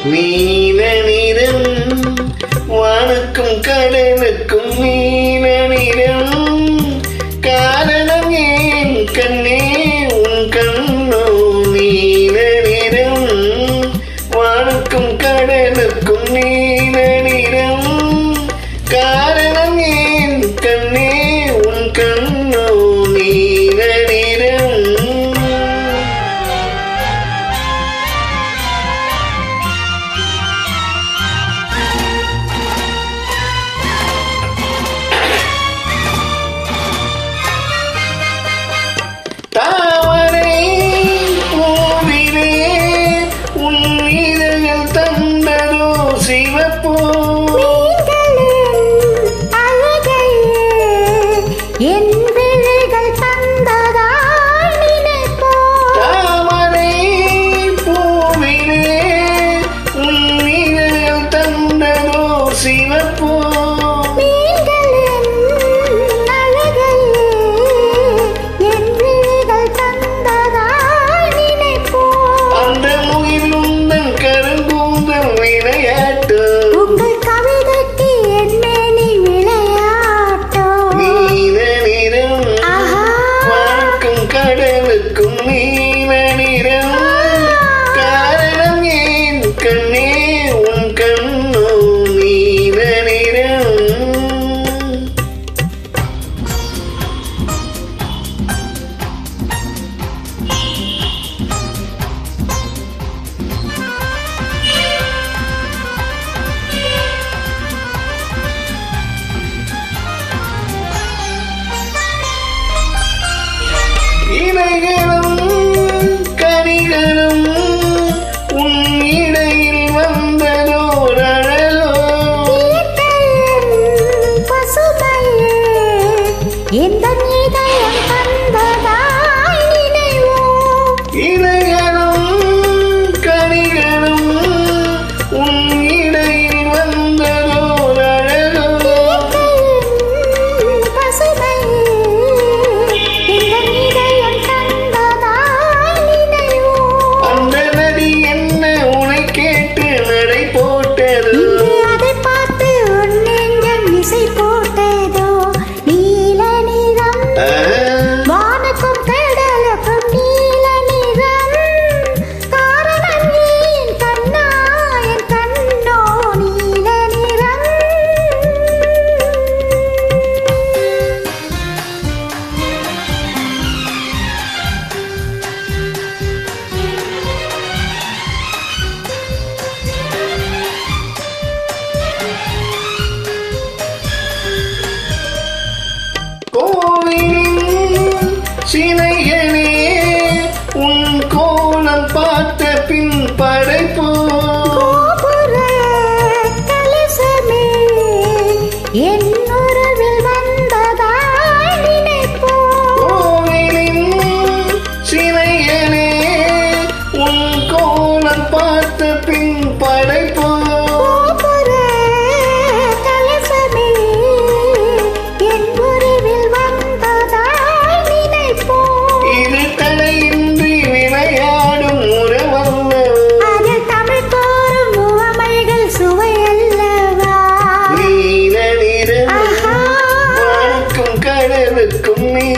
நீல நிறம் வானுக்கும் கடலுக்கும் நீல நிறம் காரணம் ஏன் கண்ணே உன் கண்ணோ நீல நிறம் வானுக்கும் கடலுக்கும் நீல நிறம் காரணம் ஏன் கண்ணே உன் கண்ணோ நீல நிறம் தாமரை பூவிலே உன் இதழ்கள் தந்ததோ சிவப்பூ என் விழிகள் தந்ததால் நினைப்போ தாமரை பூவிலே உன் இதழ்கள் தந்ததோ சிவப்பூ அந்த முகில் உந்தன் கருங்கூந்தல் விளையாட்டு உங்கள் கவிதைக்கு என்னேனி விளையாட்டோ நீல நிறம் ஆஹா வானுக்கும் கடலுக்கும் நீல நிறம் காரணம் ஏன் கண்ணே உன் கண்ணோ நீல நிறம் இலைகளும் கனிகளும் உன் இடையில் வந்ததோர் அழகோ பசுமையே எந்த இதயம் தந்ததாய் நினைவோ இலைகளும் கனிகளும் உன் இடையில் வந்ததோர் அழகோ பசுமையே எந்த இதயம் தந்ததாய் நினைவோ அந்த நதி என்ன உனை கேட்டு நடை போட்டது இன்று அதை பார்த்து உன் நெஞ்சம் இசை போட்டதோ நீல நிறம் வானுக்கும் கடலுக்கும் நீல நிறம் காரணம் ஏன் கண்ணா என் கண்ணோ நீல நிறம் கோவிலின் சிலைகளே உன் கோலம் பார்த்த பின் படைப்போ கோபுர கலசமே என் உறவில் வந்ததாய் நினைப்போ கோவிலின் சிலைகளே உன் கோலம் பார்த்த பின் படைப்போ கோபுர கலசமே என் உறவில் வந்ததாய் நினைப்போ இது தடையின்றி விளையாடும் உறவல்லவோ அதில் தமிழ் தோறும் உவமைகள் சுவையல்லவா நீல நிறம் ஆஹா வானுக்கும் கடலுக்கும் நீ